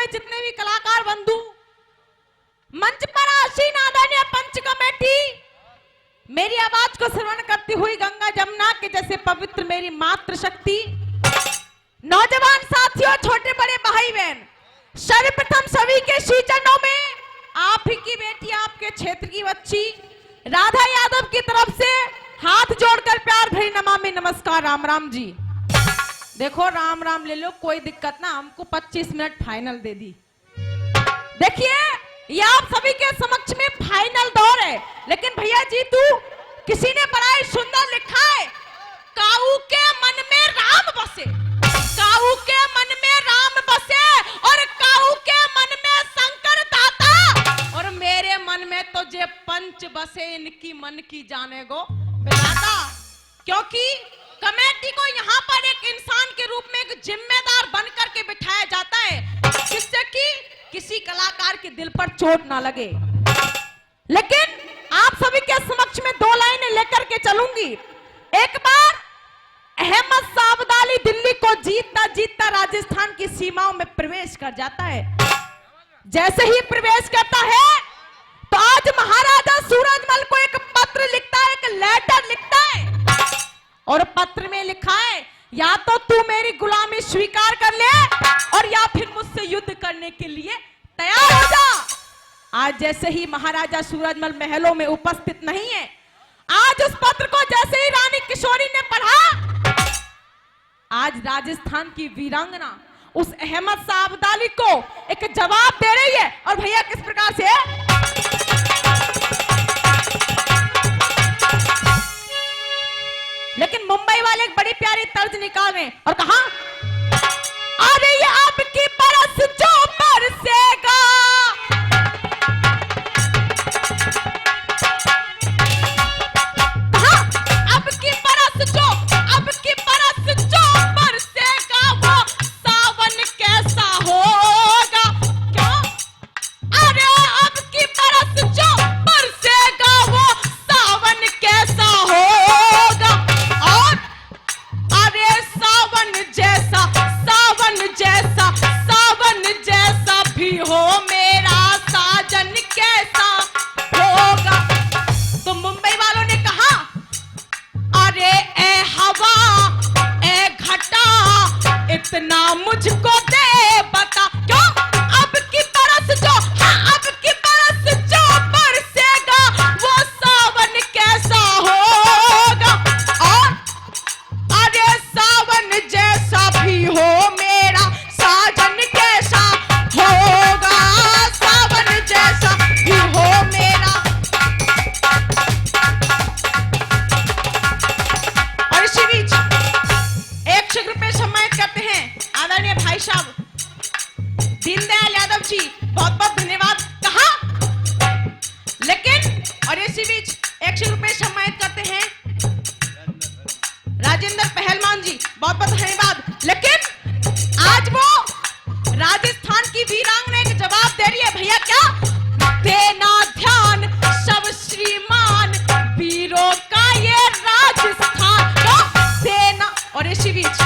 जितने भी कलाकार बंधु, मंच पर आसीन आदरणीय पंच कमेटी, मेरी आवाज को श्रवण करती हुई गंगा जमुना के जैसे पवित्र मेरी मातृ शक्ति, नौजवान साथियों, छोटे बड़े भाई बहन, सर्वप्रथम सभी के श्री चरणों में आप ही की बेटी, आपके क्षेत्र की बच्ची राधा यादव की तरफ से हाथ जोड़कर प्यार भरी नमामि नमस्कार। राम राम जी। देखो राम राम ले लो, कोई दिक्कत ना, हमको 25 मिनट फाइनल दे दी। देखिए ये आप सभी के समक्ष में फाइनल दौर है, लेकिन भैया जी तू किसी ने बड़ा ही सुंदर लिखा है, काऊ के मन में राम बसे, काऊ के मन में राम बसे और काऊ के मन में शंकर दाता, और मेरे मन में तो जे पंच बसे, इनकी मन की जाने गो बिराता। क्योंकि कमेटी को यहाँ पर एक इंसान के रूप में एक जिम्मेदार बनकर के बिठाया जाता है, जिससे कि किसी कलाकार के दिल पर चोट ना लगे। लेकिन आप सभी के समक्ष में 2 लाइनें लेकर के चलूंगी। एक बार अहमद साबदाली दिल्ली को जीतता जीतता राजस्थान की सीमाओं में प्रवेश कर जाता है। जैसे ही प्रवेश करता है तो आज महाराजा सूरजमल को एक पत्र लिखता है, एक लेटर लिखता है, और पत्र में लिखा है या तो तू मेरी गुलामी स्वीकार कर ले और या फिर मुझसे युद्ध करने के लिए तैयार हो जा। आज जैसे ही महाराजा सूरजमल महलों में उपस्थित नहीं है, आज उस पत्र को जैसे ही रानी किशोरी ने पढ़ा, आज राजस्थान की वीरांगना उस अहमद साबदाली को एक जवाब दे रही है। और भैया किस प्रकार से है? लेकिन मुंबई वाले एक बड़ी प्यारी तर्ज निकाल रहे हैं और कहा, अरे ये आपकी बरस जो बरसेगा, आपकी बरस जो बरसेगा वो सावन कैसा होगा। क्यों? अरे आपकी बरस जो बरसेगा वो सावन कैसा होगा, और अरे सावन जैसा भी हो मेरा साजन कैसा होगा। तो मुंबई वालों ने कहा, अरे ए हवा ए घटा इतना मुझको दे बता। क्यों? अब की बरस जो बरसेगा वो सावन कैसा होगा, और अरे सावन जैसा भी हो मेरा साजन कैसा होगा, सावन जैसा भी हो मेरा। और इसी बीच 100 रुपए सम्मानित करते हैं आदरणीय भाई साहब दीनदयाल यादव जी, बहुत बहुत धन्यवाद कहा। लेकिन और इसी बीच 100 रुपए सम्मानित करते हैं राजेंद्र पहलवान जी, बहुत बहुत धन्यवाद। लेकिन आज वो राजस्थान की वीरांगना एक जवाब दे रही है, भैया क्या? देना ध्यान सब श्रीमान वीरों का ये राजस्थान को देना। और इसी बीच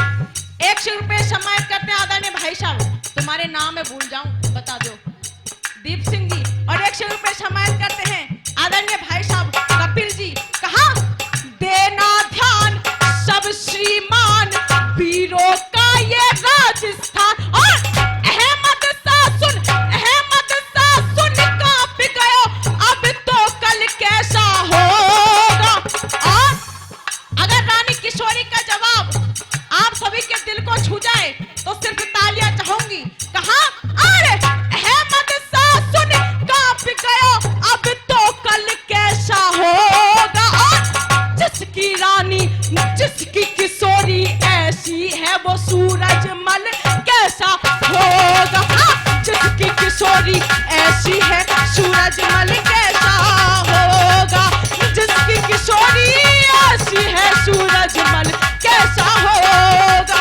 100 रुपए सम्मानित करते हैं आदरणीय भाई साहब, तुम्हारे नाम में भूल जाऊं बता दो, दीप सिंह जी। और 100 रुपए सम्मानित करते हैं आदरणीय भाई साहब कपिल जी। कहा, देना ध्यान सब श्रीमान वीरों का ये राजस्थान, और अहमद सा सुन कांप गयो अब तो कल कैसा होगा। और अगर रानी किशोरी का जवाब आप सभी के दिल को छू जाए तो सिर्फ तालियां चाहूंगी। कहा, अरे अहमद सा सुन कांप गयो अब तो कल कैसा होगा, और जिसकी रानी जिसकी किशोरी ऐसी है वो सूरजमल कैसा होगा, जिसकी किशोरी ऐसी है सूरजमल कैसा होगा, जिसकी किशोरी ऐसी है सूरजमल कैसा होगा।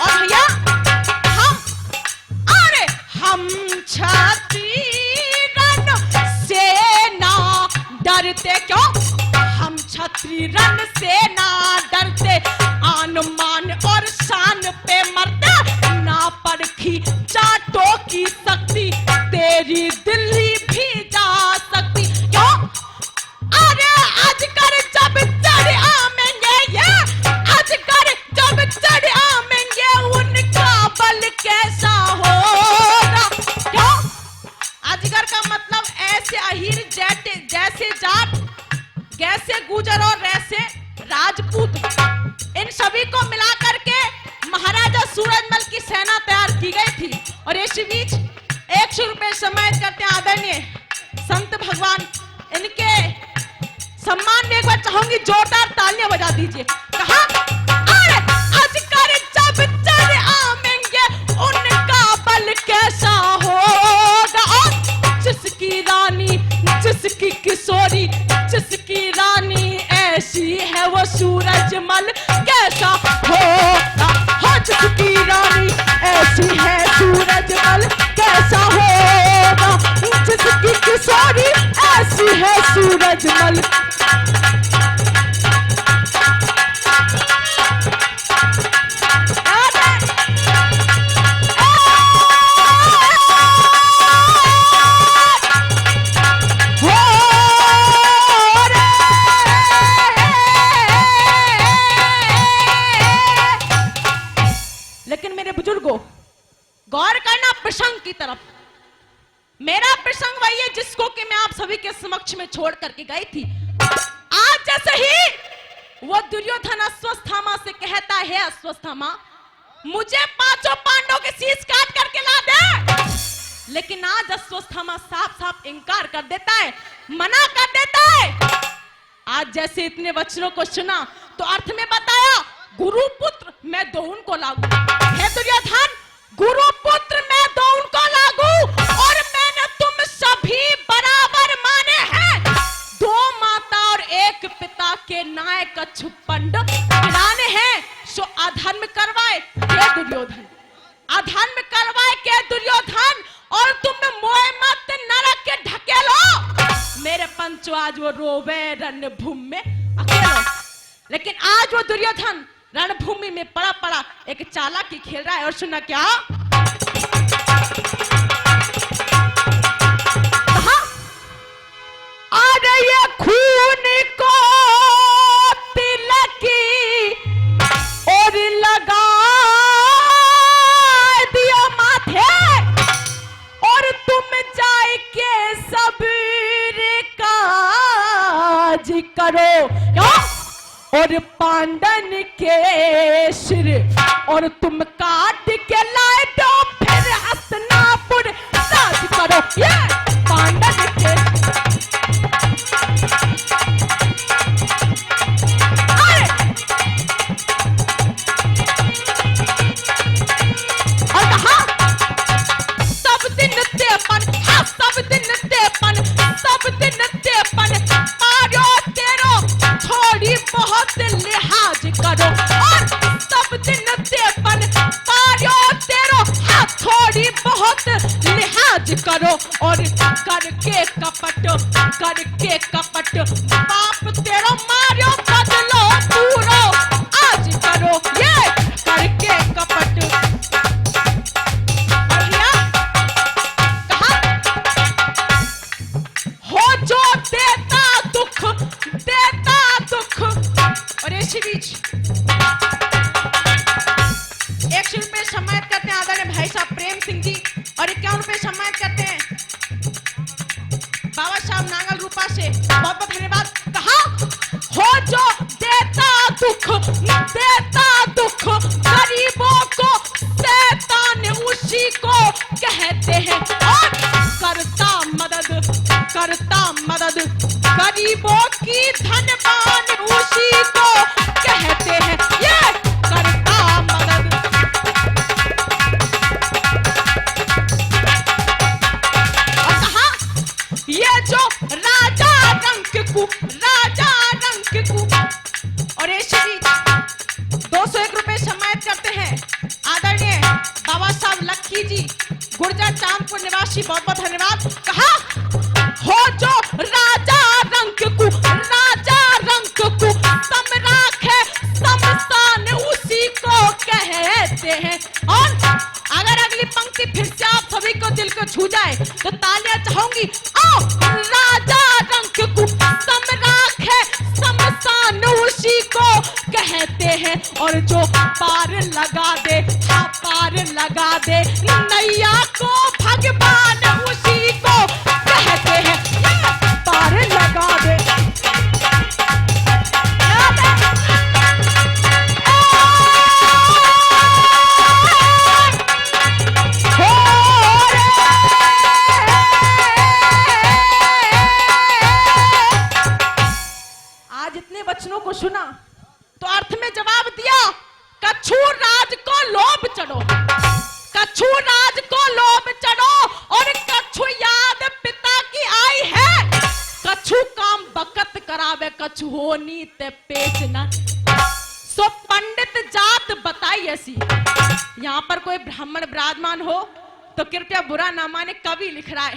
और भैया हम छात्री रण से ना डरते। क्यों? हम छतरी रण से ना डरते, आन मान और शान पे मरते, मेरी दिल्ली भी जा सकती। क्यों? अरे अजगर जब चढ़ आमेंगे, ये अजगर जब चढ़ आमेंगे, उनका बल कैसा होगा। क्यों? अजगर का मतलब ऐसे अहीर जैसे जाट, जैसे गुजर और ऐसे राजपूत, इन सभी को मिलाकर के महाराजा सूरजमल की सेना तैयार की गई थी। और इस बीच 100 रुपए सम्मानित करते हैं आदरणीय संत भगवान, इनके सम्मान में एक बार चाहूंगी जोरदार तालियां बजा दीजिए। कहा? अरे अजगर जब चढ़ आमेंगे, उनका बल कैसा होगा। और जिसकी रानी, जिसकी किशोरी, जिसकी रानी ऐसी है, वो सूरजमल कैसा होगा। हाँ, जिसकी रानी ऐसी है, सूरजमल कैसा होगा। जिसकी किशोरी ऐसी है, सूरजमल। लेकिन मेरे बुजुर्गों, गौर करना प्रसंग की तरफ। मेरा प्रसंग वही है जिसको कि मैं आप सभी के समक्ष में छोड़ करके गई थी। आज जैसे ही वो दुर्योधन अश्वत्थामा से कहता है, अश्वत्थामा मुझे 5 पांडवों के शीश काट करके ला दे, लेकिन आज अश्वत्थामा साफ साफ इनकार कर देता है, मना कर देता है। आज जैसे इतने वचनों को सुना तो अर्थ में बताया, गुरुपुत्र मैं दो उनको लागू। हे दुर्योधन, गुरुपुत्र मैं दो उनको लागू, और मैंने तुम सभी बराबर माने हैं। 2 माता और 1 पिता के नायक छुपंड गिराने हैं, सो अधर्म करवाए के दुर्योधन, अधर्म करवाए के दुर्योधन, और तुम मोए मत नरक के ढकेलो। मेरे पंचो आज वो रोवे रणभूमि में अकेलो, लेकिन आज वो दुर्योधन रणभूमि में पड़ा पड़ा एक चालाकी खेल रहा है। और सुना क्या? अरे ये खून को तिलकी और लगा दिया माथे, और तुम जाए के सबीर काज करो। क्यों? और पांडन के सिर और तुम काट के लाए दो, फिर हस्तिनापुर राज करो। ये पांडन के और कहा सब दिन तेपन, हाँ सब दिन तेपन, सब दिन तेपन, मारो तेरो थोड़ी बहुत लिहाज करो। और सब दिन तेपन, मारो तेरो हाँ थोड़ी बहुत लिहाज करो। और करके कपट बाप तेरो मारो बदलो पूरो आज करो। ये करके कपट हो जो देता दुख, देता दुख। और इसी बीच 100 रुपए सम्मानित करते हैं आदरणीय भाई साहब प्रेम सिंह जी, और 51 रुपए सम्मानित करते हैं बाबा साहब नांगल रूपा से। बहुत बहुत धन्यवाद। कहा हो जो देता दुख, देता दुख, गरीबों को शैतान उसी को कहते हैं। और करता मदद गरीबों की धनवान उसी को कहते हैं। ये करता मदद। और कहा ये जो राजा रंक कु। और इसी बीच 201 रुपए सम्मानित करते हैं आदरणीय बाबा साहब लक्की जी, गुर्जर चांदपुर निवासी। बहुत बहुत धन्यवाद। कहा हो जो राजा रंक कु, सम राखे समसान उसी को कहते हैं। और अगर अगली पंक्ति फिर से आप सभी को दिल को छू जाए तो ताली कहते हैं, और जो पार लगा दे, हाँ पार लगा दे नैया को, भगवान उसी को कहते हैं, पार लगा दे। वचनों को सुना तो अर्थ में जवाब दिया, कछु राज को लोभ चढ़ो, कछु राज को लोभ चढ़ो, और कछु याद पिता की आई है, कछु काम बकत करावे, कछु होनी ते पेचना। सो पंडित जात बताई ऐसी। यहाँ पर कोई ब्राह्मण विराजमान हो तो कृपया बुरा ना माने, कवि लिख रहा है,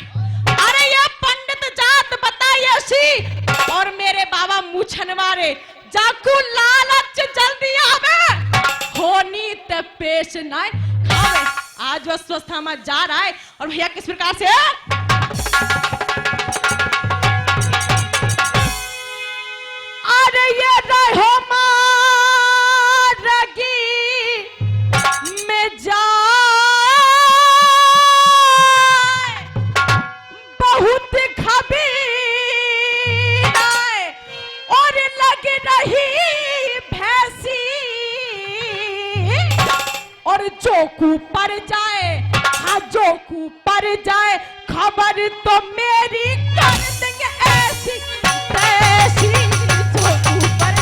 अरे ये पंडित जात बताई ऐसी, और मेरे बाबा मुछनवारे जाकू लालच जल्दी आवे, होनी ते पेश नाय खावे। आज वह स्वस्था में जा रहा है, और भैया किस प्रकार से, अरे ये रहो मारगी में जा बहुत खबीर और लग रही भैंसी, और जोकू पर जाए, हाँ जोकू पर जाए, खबर तो मेरी कर देंगे ऐसी तैसी, जोकू पर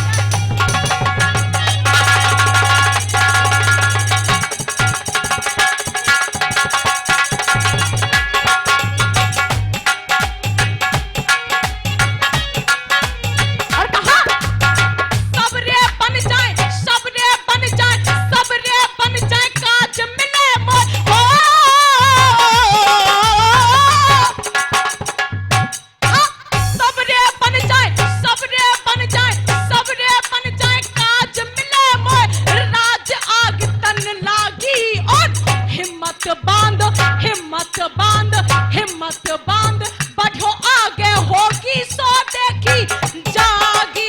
हिम्मत बांध, बढ़ो आगे होगी सो देखी जागी,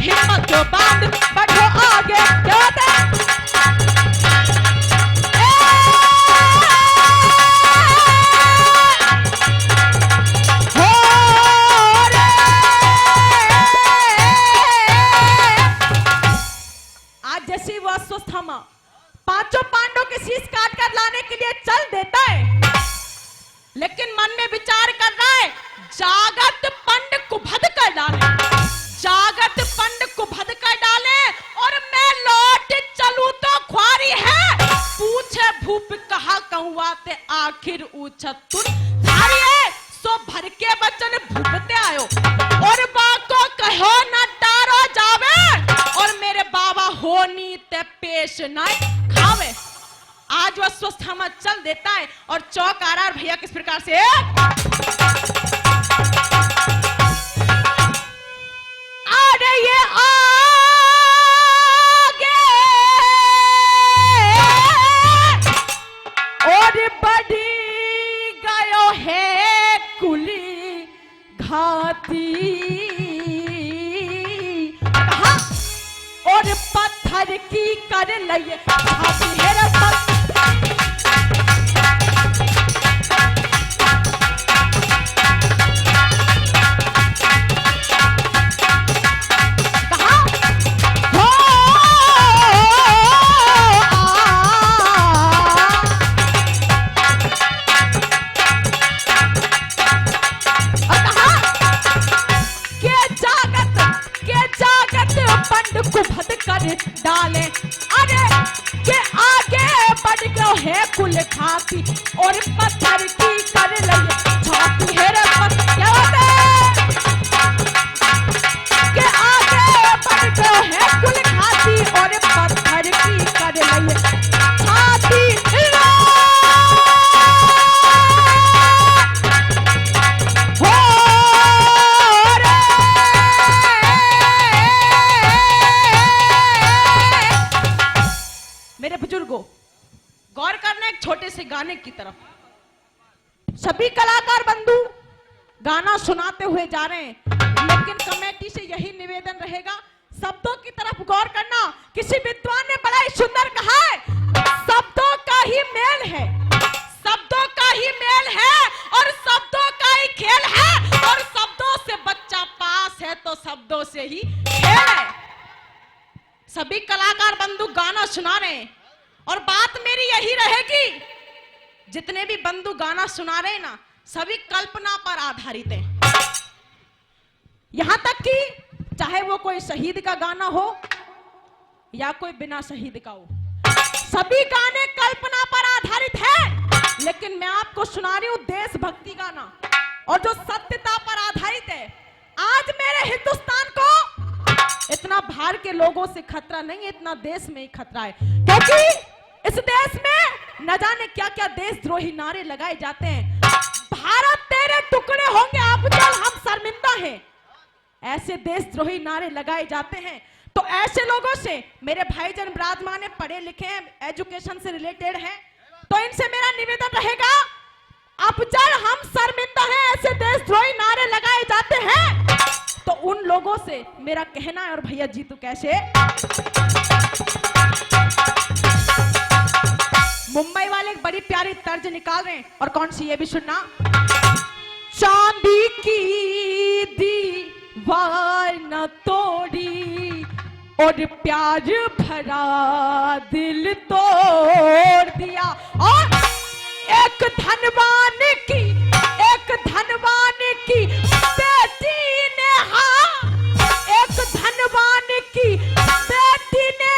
हिम्मत बांध, बढ़ो आगे क्या दे? आज जैसी वह अस्वस्थमा पांचों पांडवों के शीश काट कर लाने के लिए चल देता है, लेकिन मन में विचार कर रहा है, जागत पंड कुभद कर डाले, जागत पंड कुभद कर डाले, और मैं लौट चलूं तो ख्वारी है, पूछे भूप कहा कहूँ ते आखिर उछतुर थारी है, सो भर के बचन भूपते आयो, और बाको कहो न डारो जावे, और मेरे बाबा होनी ते पेश न खावे। आज वह स्वस्थ हम चल देता है, और चौक आ रहा है भैया किस प्रकार से, अरे ये आगे और बढ़ी गयो है कुली घाती, और पत्थर की कर लइए घाती है डाले, अरे के आगे बढ़ गयो है कुल खाती, और पत्थर की कर लइए छाती है रे क्या होता है, के आगे बढ़ गयो है कुल खाती, और पत्थर की कर लइए छाती गौर करना एक छोटे से गाने की तरफ। सभी कलाकार बंधु गाना सुनाते हुए जा रहे हैं, लेकिन कमेटी से यही निवेदन रहेगा, शब्दों की तरफ गौर करना। किसी विद्वान ने बड़ा ही सुंदर कहा है, शब्दों का ही मेल है, शब्दों का ही मेल है और शब्दों का ही खेल है, और शब्दों से बच्चा पास है तो शब्दों से ही खेल है। सभी कलाकार बंधु गाना सुना रहे हैं और बात मेरी यही रहेगी, जितने भी बंधु गाना सुना रहे हैं ना, सभी कल्पना पर आधारित है। यहां तक कि चाहे वो कोई शहीद का गाना हो या कोई बिना शहीद का हो, सभी गाने कल्पना पर आधारित है। लेकिन मैं आपको सुना रही हूं देशभक्ति गाना, और जो सत्यता पर आधारित है। आज मेरे हिंदुस्तान को इतना बाहर के लोगों से खतरा नहीं है, इतना देश में ही खतरा है, क्योंकि इस देश में न जाने क्या क्या देशद्रोही नारे लगाए जाते हैं। भारत तेरे टुकड़े होंगे अफजल, हम शर्मिंदा हैं, ऐसे देशद्रोही नारे लगाए जाते हैं। तो ऐसे लोगों से मेरे भाईजान विराजमान है, पढ़े लिखे हैं, एजुकेशन से रिलेटेड हैं, तो इनसे मेरा निवेदन रहेगा, अफजल हम शर्मिंदा हैं, ऐसे देशद्रोही नारे लगाए जाते हैं। तो उन लोगों से मेरा कहना है, और भैया जी तो कैसे, मुंबई वाले एक बड़ी प्यारी तर्ज निकाल रहे हैं, और कौन सी, ये भी सुनना। चांदी की दीवार न तोड़ी और प्यार भरा दिल तोड़ दिया, और एक धनवान की बेटी ने, हाँ एक धनवान की बेटी ने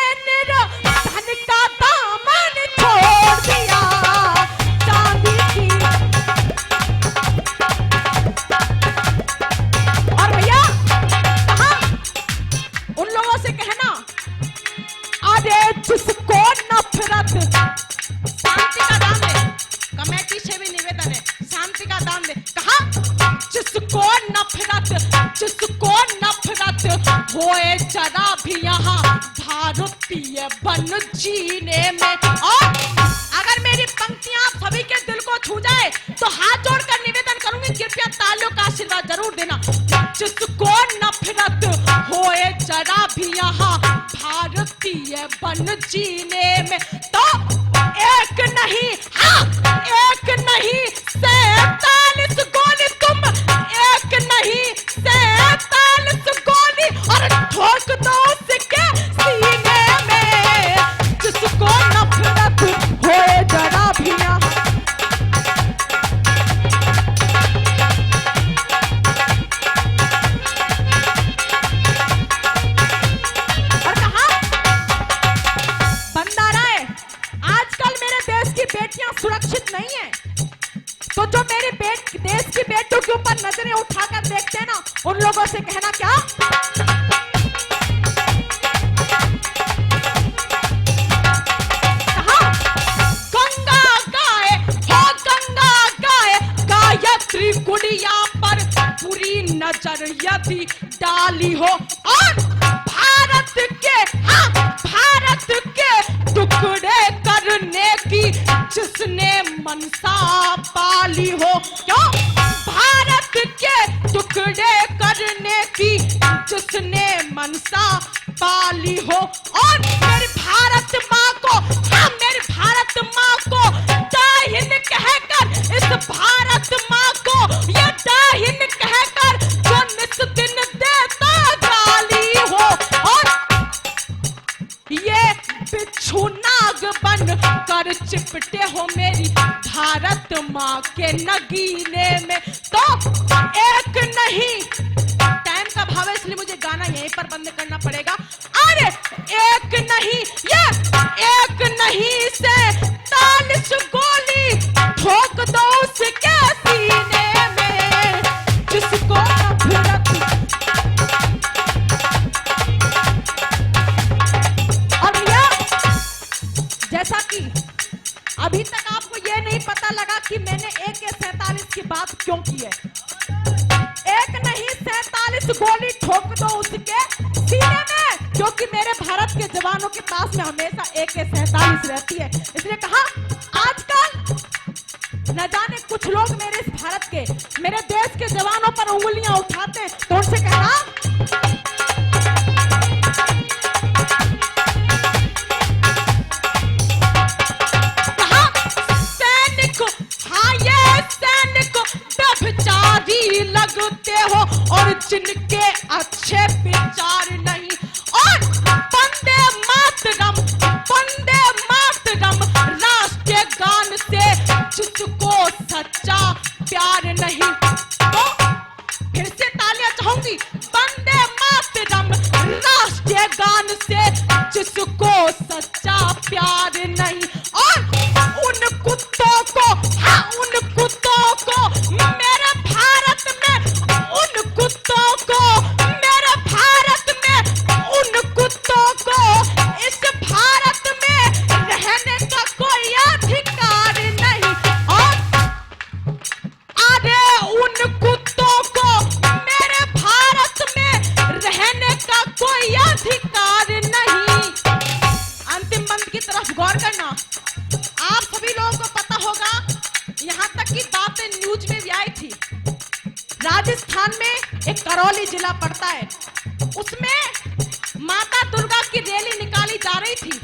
धन का दामन छोड़ दिया। चांदी की, और भैया कहा उन लोगों से कहना, अरे जिसको नफरत, शांति का दाम दे, कमेटी से भी निवेदन है, शांति का दाम दे। कहा जिसको नफरत होए जरा भी यहाँ भारतीय बन जीने में। और अगर मेरी पंक्तियां आप सभी के दिल को छू जाए तो हाथ जोड़कर निवेदन करूंगी, कृपया तालियों का आशीर्वाद जरूर देना। जिसको नफरत होए जरा भी यहाँ भारतीय बन जीने में, तो एक नहीं, हाँ एक नहीं 47 गोली, तुम एक नहीं 47 गोली और ठोक दो उसके सीने में। जिसको नफरत होए जरा भी यहाँ, और कहा बंदा रहे, आजकल मेरे देश की बेटियां सुरक्षित नहीं है, तो जो मेरे देश की बेटियों के ऊपर नजरें उठाकर देखते हैं ना, उन लोगों से कहना क्या, गंगा गाए गायत्री गुड़िया पर पूरी नजर यदि डाली हो, और भारत के टुकड़े करने की जिसने मनसा पाली हो, क्यों भारत के टुकड़े करने की जिसने मनसा पाली हो, और मेरी भारत माँ को, हाँ मेरी भारत माँ को दाहिन कहकर, इस भारत माँ को ये दाहिन कहकर जो निस दिन देता गाली हो, और ये बिच्छू नाग बन कर चिपटे हो मेरी भारत माँ के नगीने में। तो एक नहीं, टाइम का भाव है इसलिए मुझे गाना यहीं पर बंद करना पड़ेगा। अरे एक नहीं, ये एक नहीं से 40 गोली ठोक दो उसके सीने में। जिसको नफरत, और भैया जैसा कि अभी तक आपको ये नहीं पता लगा कि मैंने AK-47 की बात क्यों की है। एक नहीं 47 गोली ठोक दो उसके सीने में, क्योंकि मेरे भारत के जवानों के पास में हमेशा AK-47 रहती है। इसलिए कहा आजकल न जाने कुछ लोग मेरे इस भारत के, मेरे देश के जवानों पर उंगलियां उठाते हैं, तो उनसे कहना सच्चा प्यार नहीं। और उन कुत्तों को, हाँ उन कुत्तों को मेरे भारत में, उन कुत्तों को मेरे भारत में, उन कुत्तों को इस भारत में रहने का कोई अधिकार नहीं। और अरे उन कुत्तों को मेरे भारत में रहने का कोई अधिकार नहीं। अंतिम बंद की तरफ गौर करना। आप सभी लोगों को पता होगा, यहाँ तक की बातें न्यूज में भी आई थी। राजस्थान में एक करौली जिला पड़ता है, उसमें माता दुर्गा की रैली निकाली जा रही थी,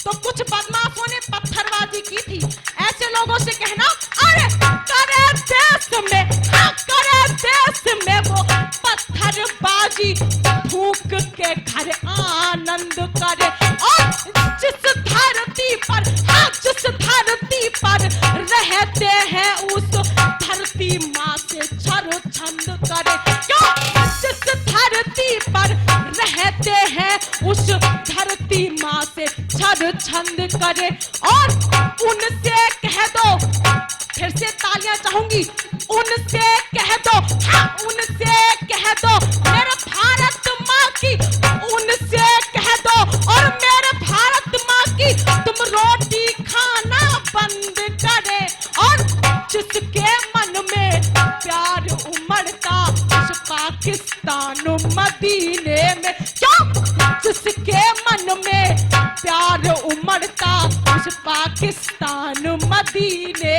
तो कुछ बदमाशों ने पत्थरबाजी की थी। ऐसे लोगों से कहना, अरे करे देश में, हाँ करे देश में वो पत्थरबाजी, फूंक के घर आनंद करे। और जिस धरती पर, हाँ जिस धरती पर रहते हैं उस धरती माँ से छर छंद करे। क्यों? जिस धरती पर रहते हैं उस धरती माँ से छर छंद करे। और उनसे कह दो, फिर से तालियां चाहूंगी, उनसे कह दो, हाँ उनसे कह दो मेरे भारत माँ की, उनसे कह दो और मेरे भारत माँ की तुम रोटी खाना बंद करे। और जिसके मन में प्यार उमड़ता उस पाकिस्तान मदीने में, क्यों? जिसके मन में प्यार उमड़ता उस पाकिस्तान मदीने